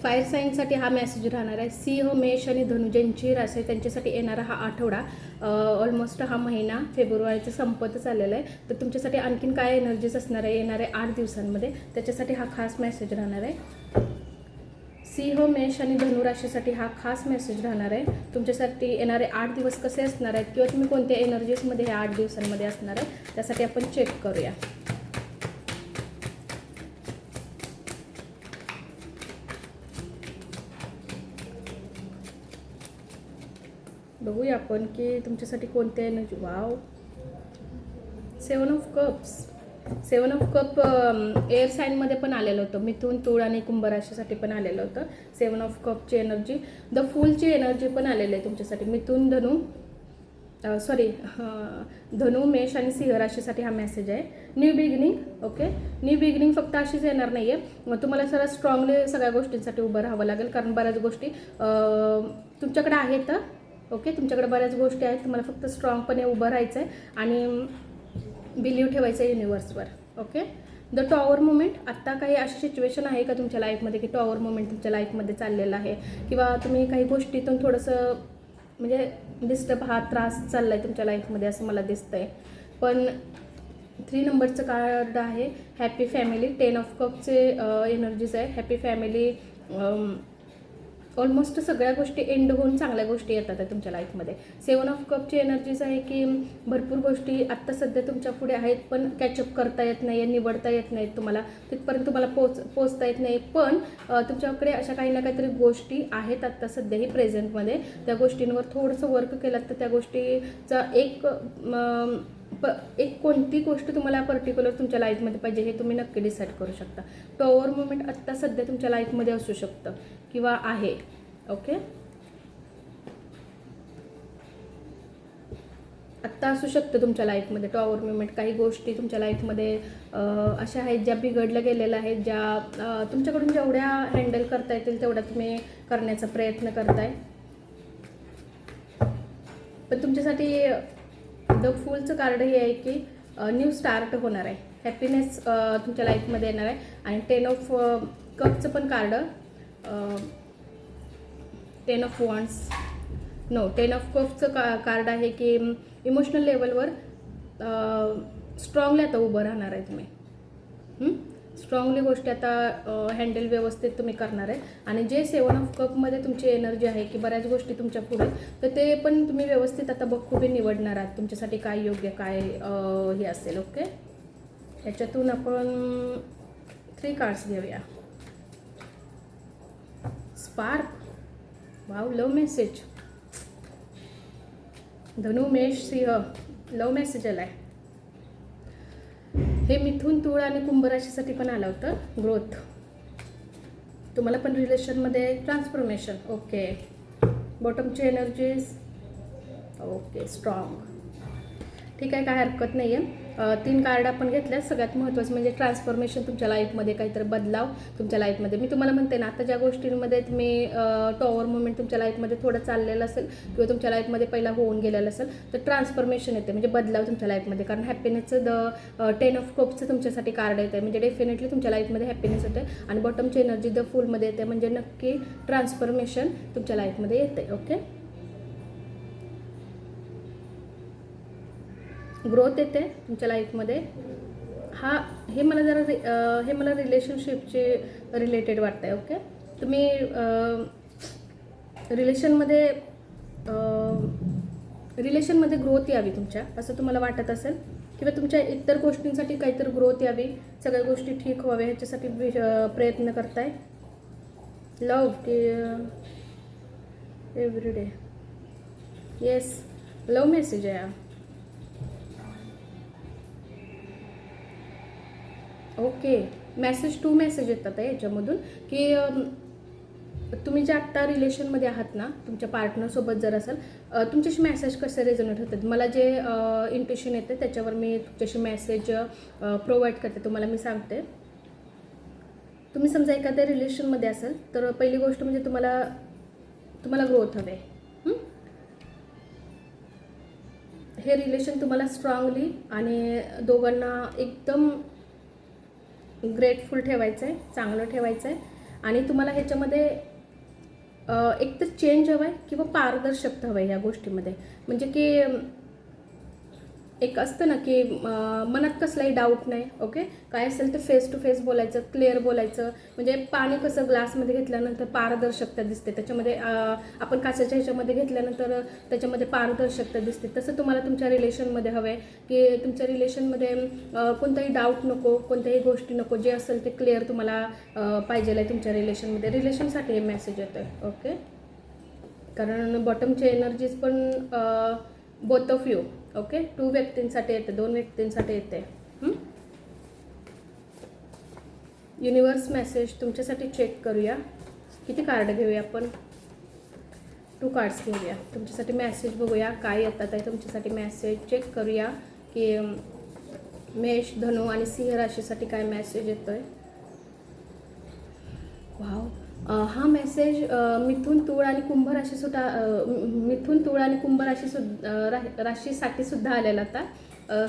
Fire साईनसाठी हा message राहणार आहे. सिंह, मेष आणि धनु ज्यांची राशी आहे त्यांच्यासाठी येणारा हा आठवडा, ऑलमोस्ट हा महिना फेब्रुवारीचा संपतच आलेला आहे. तर तुमच्यासाठी आणखीन काय एनर्जीज असणार आहे येणाऱ्या 8 दिवसांमध्ये, त्याच्यासाठी हा खास मेसेज राहणार आहे. सिंह, मेष आणि धनु राशीसाठी हा खास मेसेज राहणार आहे. तुमच्यासाठी येणारे 8 दिवस कसे असणार आहेत किंवा तुम्ही कोणत्या एनर्जीजमध्ये ह्या 8 दिवसांमध्ये असणार आहे त्यासाठी आपण चेक करूया. बघूया आपण की तुमच्यासाठी कोणत्या energy. Wow, 7 of cups. 7 of cup air साईनमध्ये पण आलेलं होतं. मिथुन, तुळ आणि कुंभ राशीसाठी पण आलेलं होतं 7 ऑफ कपची एनर्जी. द फूलची एनर्जी पण आलेली आहे तुमच्यासाठी. मिथुन, धनु, मेष आणि सिंह राशीसाठी हा मेसेज आहे. New beginning. Okay, new beginning फक्त अशीच येणार नाही आहे. मग तुम्हाला सर्वात स्ट्रॉंगली सगळ्या गोष्टींसाठी उभं राहावं लागेल, कारण बऱ्याच गोष्टी तुमच्याकडे आहेत. ओके, तुमच्याकडे बऱ्याच गोष्टी आहेत, तुम्हाला फक्त स्ट्रॉंगपणे उभं राहायचं आहे आणि बिलीव्ह ठेवायचं आहे युनिवर्सवर. Okay, the tower movement. आत्ता काही अशी सिच्युएशन आहे का तुमच्या लाईफमध्ये की टॉवर मुवमेंट तुमच्या लाईफमध्ये चाललेलं आहे किंवा तुम्ही काही गोष्टीतून थोडंसं म्हणजे डिस्टर्ब, हा त्रास चालला आहे तुमच्या लाईफमध्ये असं मला दिसतं आहे. पण 3 नंबरचं कार्ड आहे हॅपी फॅमिली. 10 ऑफ कपचे एनर्जीज आहे. हॅपी फॅमिली, ऑलमोस्ट सगळ्या गोष्टी एंड होऊन चांगल्या गोष्टी येतात आहे तुमच्या लाईफमध्ये. 7 ऑफ कपची एनर्जीज आहे की भरपूर गोष्टी आत्ता सध्या तुमच्या पुढे आहेत पण कॅचअप करता येत नाही, निवडता येत नाहीत, तुम्हाला तिथपर्यंत तुम्हाला पोचता येत नाही. पण तुमच्याकडे अशा काही ना काहीतरी गोष्टी आहेत आत्ता सध्याही प्रेझेंटमध्ये. त्या गोष्टींवर थोडंसं वर्क केलं तर त्या गोष्टीचा एक कोणती गोष्ट तुम्हाला पर्टिक्युलर तुमच्या लाईफमध्ये पाहिजे हे तुम्ही नक्की डिसाईड करू शकता. टॉवर मुवमेंट आत्ता सध्या तुमच्या लाईफमध्ये असू शकतं किंवा आहे. ओके, आत्ता असू शकतं तुमच्या लाईफमध्ये टॉवर मुवमेंट. काही गोष्टी तुमच्या लाईफमध्ये अशा आहेत ज्या बिघडल्या गेलेल्या आहेत, ज्या तुमच्याकडून जेवढ्या हँडल करता येतील तेवढ्या तुम्ही करण्याचा प्रयत्न करताय. पण तुमच्यासाठी द फूलचं कार्ड हे आहे की न्यू स्टार्ट होणार आहे, हॅपीनेस तुमच्या लाईफमध्ये येणार आहे. आणि 10 ऑफ कपचं पण कार्ड, 10 ऑफ वॉन्ड्स, 10 ऑफ कपचं कार्ड आहे की इमोशनल लेवलवर स्ट्रॉंगली आता उभं राहणार आहे तुम्ही. स्ट्रॉंगली गोष्टी आता हँडल व्यवस्थित तुम्ही करणार आहे. आणि जे 7 ऑफ कपमध्ये तुमची एनर्जी आहे की बऱ्याच गोष्टी तुमच्या पुढे, तर ते पण तुम्ही व्यवस्थित आता बखूबी निवडणार आहात तुमच्यासाठी काय योग्य, काय हे असेल. ओके, ह्याच्यातून आपण 3 कार्ड्स घेऊया. स्पार्क. वाव, लव मेसेज. धनु, मेष, सिंह, लव मेसेज आला आहे. हे मिथुन, तुळ आणि कुंभ राशीसाठी पण आलं होतं. ग्रोथ, तुम्हाला पण रिलेशनमध्ये ट्रान्सफॉर्मेशन. ओके, बॉटमची एनर्जीज. Okay, strong. ठीक आहे, काय हरकत नाही आहे. 3 कार्ड आपण घेतल्यात. सगळ्यात महत्त्वाचं म्हणजे ट्रान्सफॉर्मेशन, तुमच्या लाईफमध्ये काहीतरी बदलाव तुमच्या लाईफमध्ये. मी तुम्हाला म्हणते ना, आता ज्या गोष्टींमध्ये तुम्ही टॉवर मुवमेंट तुमच्या लाईफमध्ये थोडं चाललेलं असेल किंवा तुमच्या लाईफमध्ये पहिला होऊन गेलेलं असेल तर ट्रान्सफॉर्मेशन येते, म्हणजे बदलाव तुमच्या लाईफमध्ये. कारण हॅपीनेसचं 10 ऑफ कपचं तुमच्यासाठी कार्ड येते, म्हणजे डेफिनेटली तुमच्या लाईफमध्ये हॅपीनेस येते. आणि बॉटमची एनर्जी द फुलमध्ये येते, म्हणजे नक्की ट्रान्सफॉर्मेशन तुमच्या लाईफमध्ये येते. ओके, ग्रोथ येते तुमच्या लाईफमध्ये. हे मला रिलेशनशिपचे रिलेटेड वाटतं आहे. ओके, तुम्ही रिलेशनमध्ये ग्रोथ यावी तुमच्या, असं तुम्हाला वाटत असेल किंवा तुमच्या इतर गोष्टींसाठी काहीतरी ग्रोथ यावी, सगळ्या गोष्टी ठीक व्हाव्या ह्याच्यासाठी प्रयत्न करताय. लव की एव्हरीडे. येस, लव मेसेज आहे. ओके, टू मेसेज येतात आहे याच्यामधून की तुम्ही जे आत्ता रिलेशनमध्ये आहात ना, तुमच्या पार्टनरसोबत जर असेल, तुमच्याशी मेसेज कसे रेझोनेट होतात, मला जे इंट्युशन येते त्याच्यावर मी तुमच्याशी मेसेज प्रोव्हाइड करते. तुम्हाला मी सांगते, तुम्ही समजा एखाद्या रिलेशनमध्ये असेल तर पहिली गोष्ट म्हणजे तुम्हाला ग्रोथ हवे. हे रिलेशन तुम्हाला स्ट्रॉंगली आणि दोघांना एकदम ग्रेटफुल ठेवायचं आहे, चांगलं ठेवायचं आहे. आणि तुम्हाला ह्याच्यामध्ये एक तर चेंज हवं आहे किंवा पारदर्शकता हवं आहे ह्या गोष्टीमध्ये. म्हणजे की एक असतं ना की मनात कसलाही डाऊट नाही. ओके, काय असेल तर फेस टू फेस बोलायचं, क्लिअर बोलायचं. म्हणजे पाणी कसं ग्लासमध्ये घेतल्यानंतर पारदर्शकता दिसते, त्याच्यामध्ये आपण काचेच्या ह्याच्यामध्ये घेतल्यानंतर त्याच्यामध्ये पारदर्शकता दिसते. तसं तुम्हाला तुमच्या रिलेशनमध्ये हवं आहे की तुमच्या रिलेशनमध्ये कोणताही डाऊट नको, कोणत्याही गोष्टी नको. जे असेल ते क्लिअर तुम्हाला पाहिजे आहे तुमच्या रिलेशनमध्ये. रिलेशनसाठी हे मेसेज येतो आहे. ओके, कारण बॉटमचे एनर्जीज पण बोथ ऑफ यू. ओके, 2 व्यक्तींसाठी येते, 2 व्यक्तींसाठी येते. युनिवर्स मेसेज तुमच्यासाठी चेक करूया. किती कार्ड घेऊया आपण? 2 कार्ड्स घेऊया. तुमच्यासाठी मेसेज बघूया काय येतात आहे तुमच्यासाठी मेसेज. चेक करूया की मेष, धनु आणि सिंह राशीसाठी काय मेसेज येतो आहे. वाव, हा मेसेज मिथुन, तुळ आणि कुंभ राशी सुद्धा मिथुन, तुळ आणि कुंभ राशीसाठी सुद्धा आलेला होता.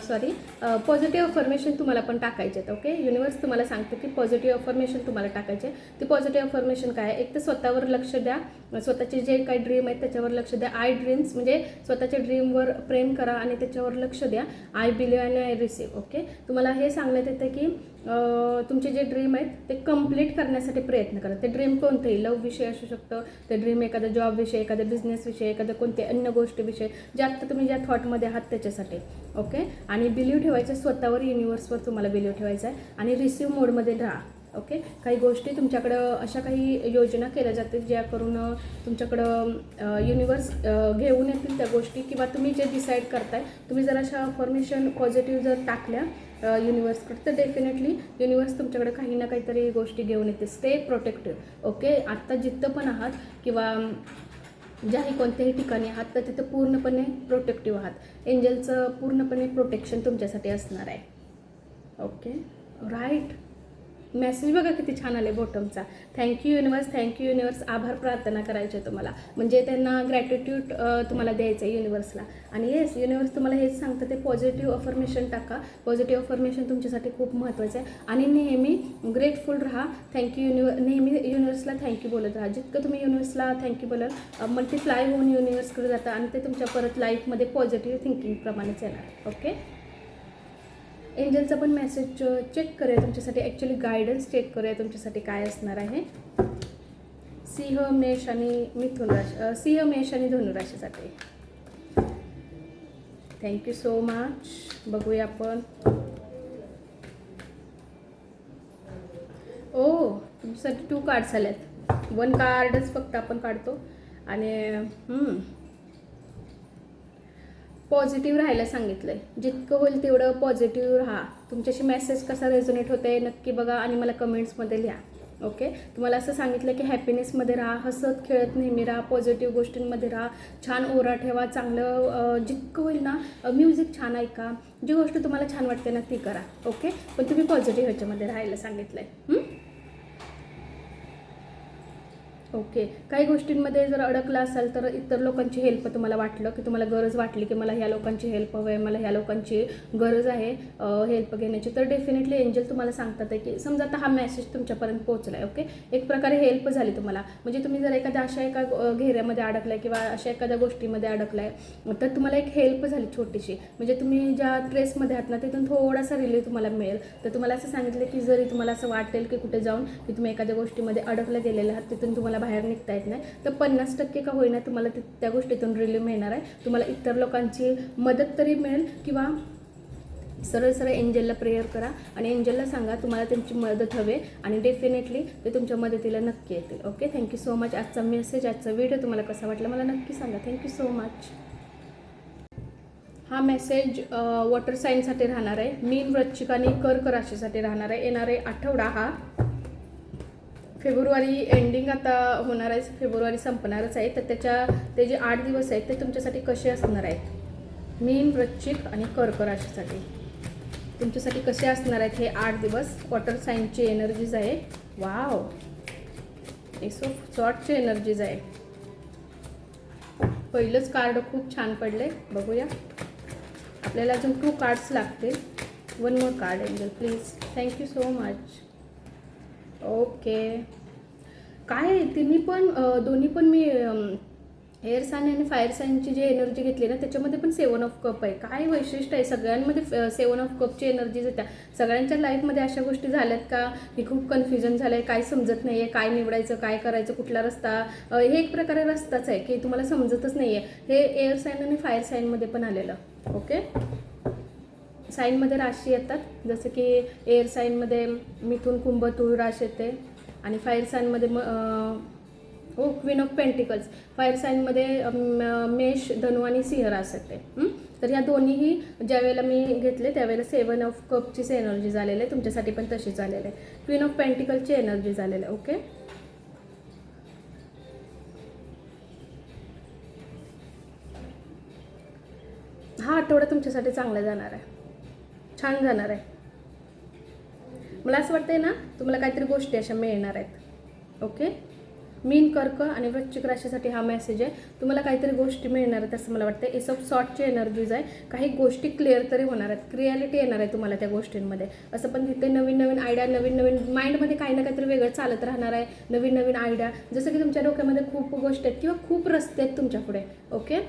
सॉरी, पॉझिटिव्ह अफर्मेशन तुम्हाला पण टाकायचे आहेत. ओके, युनिवर्स तुम्हाला सांगते की पॉझिटिव्ह अफर्मेशन तुम्हाला टाकायचे. ती पॉझिटिव्ह अफर्मेशन काय आहे? एक तर स्वतःवर लक्ष द्या, स्वतःचे जे काही ड्रीम आहेत त्याच्यावर लक्ष द्या. आय ड्रीम्स म्हणजे स्वतःच्या ड्रीमवर प्रेम करा आणि त्याच्यावर लक्ष द्या. आय बिलीव्ह आणि आय रिसीव्ह. ओके, तुम्हाला हे सांगण्यात येतं की तुमचे जे ड्रीम आहेत ते कंप्लीट करण्यासाठी प्रयत्न करा. ते ड्रीम कोणतंही लव्ह विषय असू शकतं, ते ड्रीम एखादा जॉब विषय, एखाद्या बिझनेस विषय, एखाद्या कोणते अन्य गोष्टीविषय, जे आत्ता तुम्ही ज्या थॉटमध्ये आहात त्याच्यासाठी. ओके, आणि बिलीव्ह ठेवायचं स्वतःवर, युनिवर्सवर तुम्हाला बिलीव्ह ठेवायचं आहे आणि रिसीव्ह मोडमध्ये राहा. ओके, काही गोष्टी तुमच्याकडं अशा काही योजना केल्या जातील ज्या करून तुमच्याकडं युनिवर्स घेऊन येतील त्या गोष्टी, किंवा तुम्ही जे डिसाईड करताय, तुम्ही जर अशा अफर्मेशन पॉझिटिव्ह जर टाकल्या युनिवर्सकडे, तर डेफिनेटली युनिवर्स तुमच्याकडे काही ना काहीतरी गोष्टी घेऊन येते. Stay protective. ओके, आत्ता जिथं पण आहात किंवा ज्याही कोणत्याही ठिकाणी आहात तर तिथं पूर्णपणे प्रोटेक्टिव्ह आहात. एंजलचं पूर्णपणे प्रोटेक्शन तुमच्यासाठी असणार आहे. Okay, right. मेसेज बघा किती छान आले बॉटमचा. Thank you universe, thank you universe. आभार प्रार्थना करायचे तुम्हाला, म्हणजे त्यांना ग्रॅटिट्यूड तुम्हाला द्यायचं आहे युनिवर्सला. आणि येस, युनिवर्स तुम्हाला हेच सांगतं ते पॉझिटिव्ह अफर्मेशन टाका. पॉझिटिव्ह अफर्मेशन तुमच्यासाठी खूप महत्त्वाचं आहे. आणि नेहमी ग्रेटफुल राहा. थँक्यू नेहमी युनिवर्सला थँक्यू बोलत राहा. जितकं तुम्ही युनिवर्सला थँक्यू बोलाल मल्टिप्लाय होऊन युनिवर्सकडे जातं आणि ते तुमच्या परत लाईफमध्ये पॉझिटिव्ह थिंकिंगप्रमाणेच येणार. ओके, एंजलचा पण मेसेज चेक करूया तुमच्यासाठी. ॲक्च्युली गायडन्स चेक करूया तुमच्यासाठी काय असणार आहे. सिंह, मेष आणि मिथुन राशी, सिंह, मेष आणि धनु राशीसाठी. Thank you so much. बघूया आपण. ओ, तुमच्यासाठी 2 कार्ड्स आल्यात. 1 कार्डच फक्त आपण काढतो आणि पॉझिटिव्ह राहायला सांगितलं आहे. जितकं होईल तेवढं पॉझिटिव्ह राहा. तुमच्याशी मेसेज कसा रेझोनेट होत आहे नक्की बघा आणि मला कमेंट्समध्ये लिहा. ओके, तुम्हाला असं सांगितलं की हॅपीनेसमध्ये राहा, हसत खेळत नेहमी राहा, पॉझिटिव्ह गोष्टींमध्ये राहा, छान ओरा ठेवा, चांगलं जितकं होईल ना म्युझिक छान ऐका, जी गोष्ट तुम्हाला छान वाटते ना ती करा. ओके, पण तुम्ही पॉझिटिव्ह ह्याच्यामध्ये राहायला सांगितलं आहे. ओके, काही गोष्टींमध्ये जर अडकला असाल तर इतर लोकांची हेल्प तुम्हाला वाटलं की तुम्हाला गरज वाटली की मला ह्या लोकांची हेल्प हवी आहे, मला ह्या लोकांची गरज आहे हेल्प घेण्याची, तर डेफिनेटली एंजल तुम्हाला सांगतात आहे की समजा आता हा मेसेज तुमच्यापर्यंत पोहोचला आहे. ओके, एक प्रकारे हेल्प झाली तुम्हाला. म्हणजे तुम्ही जर एखाद्या अशा एका घेऱ्यामध्ये अडकला आहे किंवा अशा एखाद्या गोष्टीमध्ये अडकला आहे तर तुम्हाला एक हेल्प झाली छोटीशी. म्हणजे तुम्ही ज्या ट्रेसमध्ये आहात ना तिथून थोडासा रिलीफ तुम्हाला मिळेल. तर तुम्हाला असं सांगितलं की जरी तुम्हाला असं वाटेल की कुठे जाऊन की तुम्ही एखाद्या गोष्टीमध्ये अडकले गेलेले आहात, तिथून तुम्हाला बाहेर निघता येत नाही, तर 50% का होईना तुम्हाला त्या गोष्टीतून रिलीफ मिळणार आहे. तुम्हाला इतर लोकांची मदत तरी मिळेल किंवा सरळ सरळ एंजलला प्रेयर करा आणि एंजलला सांगा तुम्हाला त्यांची मदत हवी आणि डेफिनेटली ते तुमच्या मदतीला नक्की येतील. Okay, thank you so much. आजचा मेसेज, आजचा व्हिडिओ तुम्हाला कसा वाटला मला नक्की सांगा. Thank you so much. हा मेसेज वॉटर साईनसाठी राहणार आहे. मीन, वृश्चिक आणि कर्क राशीसाठी राहणार आहे. येणारे आठवडा हा फेब्रुवारी एंडिंग आता होणार आहे, फेब्रुवारी संपणारच आहे. तर ते जे 8 दिवस आहेत ते तुमच्यासाठी कसे असणार आहेत, मीन, वृश्चिक आणि कर्क राशीसाठी तुमच्यासाठी कसे असणार आहेत हे 8 दिवस. वॉटर साईनची एनर्जीज आहे. वाव, एस ऑफ सॉर्टची एनर्जीज आहे. पहिलंच कार्ड खूप छान पडले. बघूया, आपल्याला अजून 2 कार्ड्स लागतील. 1 more card angel please. Thank you so much. Okay, काय तिन्ही पण दोन्ही पण मी एअर साइन आणि फायर साइनची जी एनर्जी घेतली ना त्याच्यामध्ये पण 7 ऑफ कप आहे. काय वैशिष्ट्य आहे सगळ्यांमध्ये 7 ऑफ कपची एनर्जीज येत्या. सगळ्यांच्या लाईफमध्ये अशा गोष्टी झाल्यात का की खूप कन्फ्युजन झालं आहे, काय समजत नाही आहे, काय निवडायचं, काय करायचं, कुठला रस्ता. हे एक प्रकारे रस्ताच आहे की तुम्हाला समजतच नाही आहे. हे एअर साइन आणि फायर साइनमध्ये पण आलेलं. ओके, साईनमध्ये राशी येतात जसं की एअर साईनमध्ये मिथुन कुंभ तुळ राशी येते आणि फायर साईनमध्ये क्वीन ऑफ पेंटिकल्स. फायर साईनमध्ये मेष धनु आणि सिंह रास येते. तर ह्या दोन्हीही ज्यावेळेला मी घेतले त्यावेळेला 7 ऑफ कपचीच एनर्जी झालेली आहे. तुमच्यासाठी पण तशी झालेली आहे. क्वीन ऑफ पेंटिकलची एनर्जी झालेली आहे. ओके, हा आठवडा तुमच्यासाठी चांगला जाणार आहे, छान जाणार आहे. मला असं वाटतंय ना तुम्हाला काहीतरी गोष्टी अशा मिळणार आहेत. ओके, मीन कर्क आणि वृश्चिक राशीसाठी हा मेसेज आहे. तुम्हाला काहीतरी गोष्टी मिळणार आहेत असं मला वाटतं. एस ऑफ सॉर्टची एनर्जीज आहे. काही गोष्टी क्लिअर तरी होणार आहेत, क्रियालिटी येणार आहे तुम्हाला त्या गोष्टींमध्ये. असं पण तिथे नवीन नवीन आयडिया, नवीन नवीन माइंडमध्ये काही ना काहीतरी वेगळं चालत राहणार आहे. नवीन नवीन आयडिया, जसं की तुमच्या डोक्यामध्ये खूप गोष्टी आहेत किंवा खूप रस्ते आहेत तुमच्या पुढे. ओके,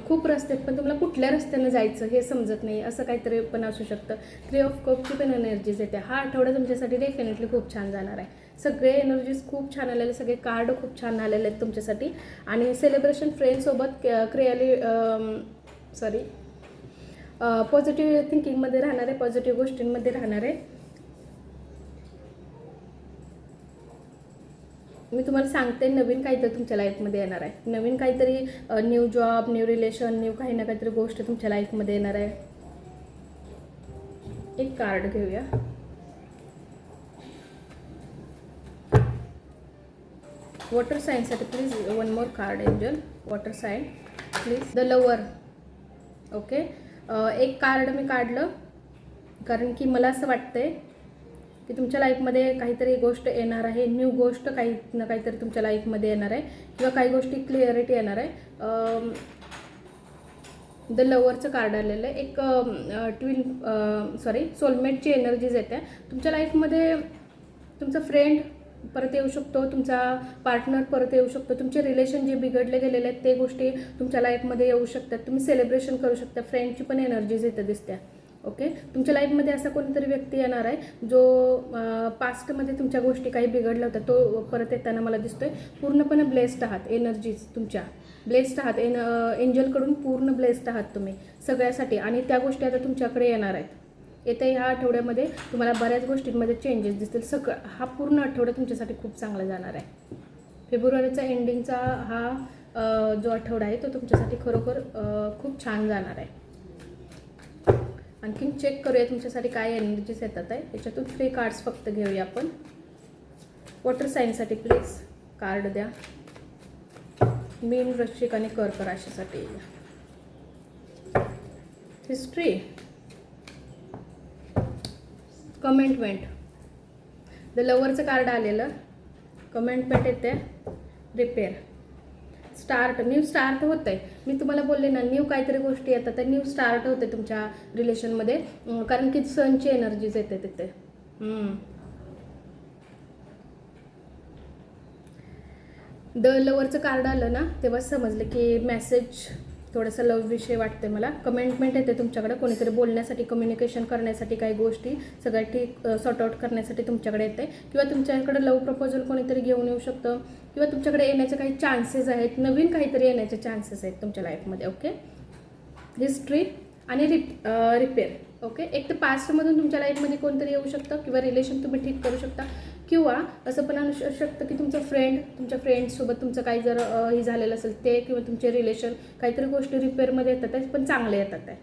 खूप रस्ते आहेत पण तुम्हाला कुठल्या रस्त्यानं जायचं हे समजत नाही, असं काहीतरी पण असू शकतं. 3 ऑफ कपची पण एनर्जीज येते. हा आठवडा तुमच्यासाठी डेफिनेटली खूप छान जाणार आहे. सगळे एनर्जीज खूप छान आलेले, सगळे कार्ड खूप छान आलेले आहेत तुमच्यासाठी. आणि सेलिब्रेशन फ्रेंड्ससोबत पॉझिटिव्ह थिंकिंगमध्ये राहणार आहे, पॉझिटिव्ह गोष्टींमध्ये राहणार आहे. मी तुम्हाला सांगते नवीन काहीतरी तुमच्या लाईफमध्ये येणार आहे. नवीन काहीतरी new job, new relation, new काही ना काहीतरी गोष्ट तुमच्या लाईफमध्ये येणार आहे. एक कार्ड घेऊया. वॉटर साईनसाठी please 1 more card angel. Water sign please. The lover. Okay, एक कार्ड मी काढलं कारण की मला असं वाटतंय की तुमच्या लाईफमध्ये काहीतरी गोष्ट येणार आहे, न्यू गोष्ट काही ना काहीतरी तुमच्या लाईफमध्ये येणार आहे किंवा काही गोष्टी क्लिअरिटी येणार आहे. द लवरचं कार्ड आलेलं आहे. एक सोलमेटची एनर्जीज येते तुमच्या लाईफमध्ये. तुमचा फ्रेंड परत येऊ शकतो, तुमचा पार्टनर परत येऊ शकतो, तुमचे रिलेशन जे बिघडले गेलेले आहेत ते गोष्टी तुमच्या लाईफमध्ये येऊ शकतात. तुम्ही सेलिब्रेशन करू शकता. फ्रेंडची पण एनर्जीज इथं दिसत्या. ओके, तुमच्या लाईफमध्ये असा कोणीतरी व्यक्ती येणार आहे जो पास्टमध्ये तुमच्या गोष्टी काही बिघडल्या होत्या, तो परत येताना मला दिसतोय. पूर्णपणे ब्लेस्ड आहात. एनर्जीज तुमच्या ब्लेस्ड आहात. एंजलकडून पूर्ण ब्लेस्ड आहात तुम्ही सगळ्यासाठी. आणि त्या गोष्टी आता तुमच्याकडे येणार आहेत. येत्या ह्या आठवड्यामध्ये तुम्हाला बऱ्याच गोष्टींमध्ये चेंजेस दिसतील. हा पूर्ण आठवडा तुमच्यासाठी खूप चांगला जाणार आहे. फेब्रुवारीचा एंडिंगचा हा जो आठवडा आहे तो तुमच्यासाठी खरोखर खूप छान जाणार आहे. आणखीन चेक करूया तुमच्यासाठी काय एनर्जीज येतात आहे. याच्यातून 3 कार्ड्स फक्त घेऊया आपण. वॉटर साईनसाठी प्लीज कार्ड द्या. मीन, वृश्चिक आणि कर्क राशीसाठी. हिस्ट्री, कमेंटमेंट. द लवरचं कार्ड आलेलं. कमेंटमेंट येते. रिपेअर, स्टार्ट, न्यू स्टार्ट होतं आहे. मी तुम्हाला बोलले ना न्यू काहीतरी गोष्टी येतात तर न्यू स्टार्ट होते तुमच्या रिलेशनमध्ये. कारण की सनची एनर्जीज येते तिथे. द लवरचं कार्ड आलं ना तेव्हा समजलं की मेसेज थोडंसं लव विषय वाटते मला. कमेंटमेंट येते तुमच्याकडे. कोणीतरी बोलण्यासाठी, कम्युनिकेशन करण्यासाठी, काही गोष्टी सगळ्या ठीक सॉर्ट आउट करण्यासाठी तुमच्याकडे येते. किंवा तुमच्याकडे लव प्रपोजल कोणीतरी घेऊन येऊ शकतं किंवा तुमच्याकडे येण्याचे काही चान्सेस आहेत. नवीन काहीतरी येण्याचे चान्सेस आहेत तुमच्या लाईफमध्ये. ओके, हिस्ट्री आणि रिपेअर. ओके, एक तर पास्टमधून तुमच्या लाईफमध्ये कोणतरी येऊ शकतं किंवा रिलेशन तुम्ही ठीक करू शकता. किंवा असं पण असू शकतं की तुमचा फ्रेंड, तुमच्या फ्रेंड्ससोबत तुमचं काही जर हे झालेलं असेल ते, किंवा तुमचे रिलेशन काहीतरी गोष्टी रिपेअरमध्ये येतात आहे पण चांगले येतात आहे.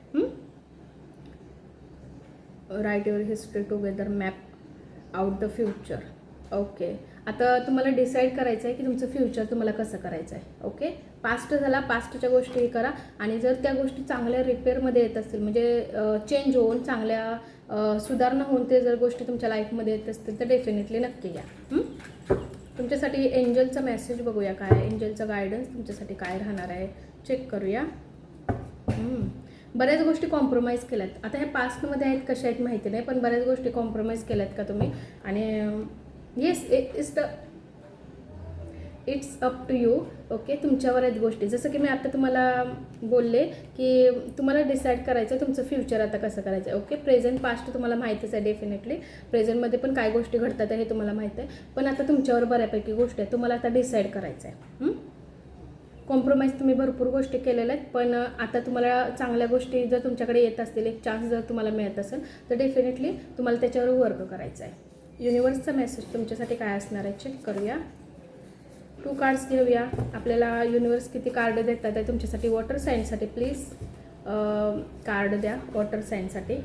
Write your history together, map out the future. Okay, आता तुम्हाला डिसाईड करायचं आहे की तुमचं फ्युचर तुम्हाला कसं करायचं आहे. ओके, पास्ट झाला, पास्टच्या गोष्टी हे करा. आणि जर त्या गोष्टी चांगल्या रिपेअरमध्ये येत असतील म्हणजे चेंज होऊन चांगल्या सुधारणा होऊन ते जर गोष्टी तुमच्या लाईफमध्ये येत असतील तर डेफिनेटली नक्की या. तुमच्यासाठी एंजलचा मेसेज बघूया काय, एंजलचा गायडन्स तुमच्यासाठी काय राहणार आहे चेक करूया. बऱ्याच गोष्टी कॉम्प्रोमाइज केल्यात. आता हे पास्टमध्ये आहेत कशा आहेत माहिती नाही, पण बऱ्याच गोष्टी कॉम्प्रोमाइज केल्यात का तुम्ही. आणि yes, it's the it's up to you. Okay, तुमच्यावर आहेत गोष्टी. जसं की मी आता तुम्हाला बोलले की तुम्हाला डिसाईड करायचं आहे तुमचं फ्युचर आता कसं करायचं आहे. ओके, प्रेझेंट पास्ट तुम्हाला माहितीच आहे डेफिनेटली. प्रेझेंटमध्ये पण काय गोष्टी घडतात हे तुम्हाला माहीत आहे. पण आता तुमच्यावर बऱ्यापैकी गोष्टी आहेत, तुम्हाला आता डिसाईड करायचं आहे. कॉम्प्रोमाइज तुम्ही भरपूर गोष्टी केलेल्या आहेत, पण आता तुम्हाला चांगल्या गोष्टी जर तुमच्याकडे येत असतील, एक चान्स जर तुम्हाला मिळत असेल तर डेफिनेटली तुम्हाला त्याच्यावर वर्क करायचं आहे. युनिवर्सचा मेसेज तुमच्यासाठी काय असणार आहे चेक करूया. 2 कार्ड्स घेऊया. आपल्याला युनिवर्स किती कार्ड देतात आहे तुमच्यासाठी. वॉटर साईनसाठी प्लीज कार्ड द्या. वॉटर साईनसाठी.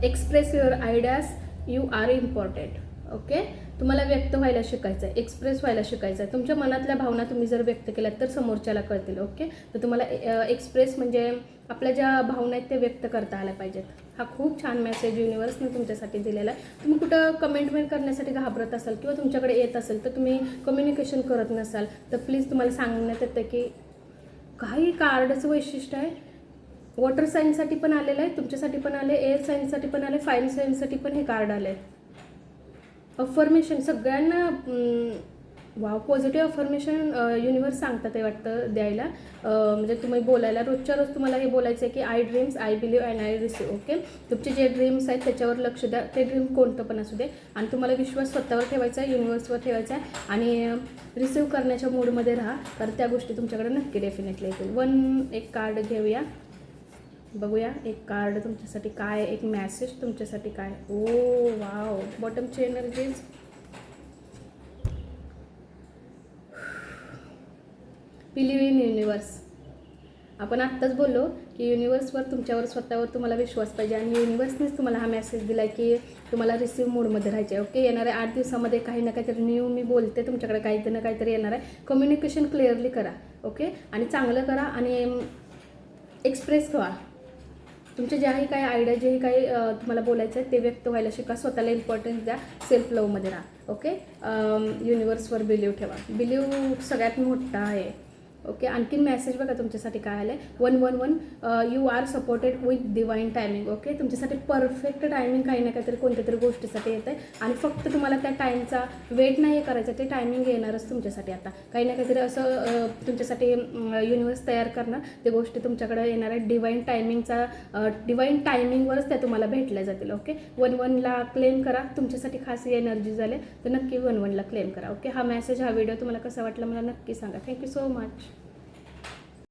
Express your ideas, you are important. Okay, तुम्हाला व्यक्त व्हायला शिकायचं आहे, एक्सप्रेस व्हायला शिकायचं आहे. तुमच्या मनातल्या भावना तुम्ही जर व्यक्त केल्यात तर समोरच्याला कळतील. ओके, तर तुम्हाला एक्सप्रेस म्हणजे आपल्या ज्या भावना आहेत ते व्यक्त करता आल्या पाहिजेत. हा खूप छान मेसेज युनिवर्सने तुमच्यासाठी दिलेला आहे. तुम्ही कुठं कमेंटमेंट करण्यासाठी घाबरत असाल किंवा तुमच्याकडे येत असेल तर तुम्ही कम्युनिकेशन करत नसाल तर प्लीज तुम्हाला सांगण्यात येतं की काही कार्डचं वैशिष्ट्य आहे. वॉटर साईनसाठी पण आलेलं आहे, तुमच्यासाठी पण आले, एअर साईनसाठी पण आले, फायर साईनसाठी पण हे कार्ड आले. अफर्मेशन सगळ्यांना वाव पॉझिटिव्ह अफर्मेशन युनिवर्स सांगतात ते वाटतं द्यायला. म्हणजे तुम्ही बोलायला रोजच्या रोज तुम्हाला हे बोलायचं आहे की I dreams, I believe and I receive. Okay, तुमचे जे ड्रीम्स आहेत त्याच्यावर लक्ष द्या. ते ड्रीम कोणतं पण असू दे आणि तुम्हाला विश्वास स्वतःवर ठेवायचा आहे, युनिवर्सवर ठेवायचा आहे आणि रिसीव्ह करण्याच्या मूडमध्ये राहा, कारण त्या गोष्टी तुमच्याकडे नक्की डेफिनेटली येतील. एक कार्ड घेऊया, बघूया एक कार्ड तुमच्यासाठी काय, एक मॅसेज तुमच्यासाठी काय. ओ वाव, बॉटमची एनर्जीज. Believe in universe. आपण आत्ताच बोललो की युनिवर्सवर तुमच्यावर स्वतःवर तुम्हाला विश्वास पाहिजे आणि युनिवर्सनेच तुम्हाला हा मेसेज दिला आहे की तुम्हाला रिसीव्ह मोडमध्ये राहायचे आहे. ओके, येणाऱ्या 8 दिवसामध्ये काही ना काहीतरी न्यू मी बोलते तुमच्याकडे, काहीतरी ना काहीतरी येणार आहे. कम्युनिकेशन क्लिअरली करा. ओके, आणि चांगलं करा आणि एक्सप्रेस व्हा. तुमचे ज्याही काही आयडिया, जेही काही तुम्हाला बोलायचं आहे ते व्यक्त व्हायला शिका. स्वतःला इम्पॉर्टन्स द्या, सेल्फ लव्हमध्ये राहा. ओके, युनिवर्सवर बिलीव्ह ठेवा. बिलीव्ह सगळ्यात मोठा आहे. ओके, आणखीन मेसेज बघा तुमच्यासाठी काय आलं आहे. 111 you are supported with divine timing. Okay, तुमच्यासाठी परफेक्ट टायमिंग काही ना काहीतरी कोणत्या तरी गोष्टीसाठी येतं आहे आणि फक्त तुम्हाला त्या टाईमचा वेट नाही करायचा, ते टायमिंग येणारच तुमच्यासाठी. आता काही ना काहीतरी असं तुमच्यासाठी युनिवर्स तयार करणार, ते गोष्टी तुमच्याकडे येणार आहे. डिवाईन टायमिंगवरच त्या तुम्हाला भेटल्या जातील. ओके, 11ला क्लेम करा. तुमच्यासाठी खास एनर्जी झाले तर नक्की 11ला क्लेम करा. ओके, हा मेसेज, हा व्हिडिओ तुम्हाला कसा वाटला मला नक्की सांगा. Thank you so much.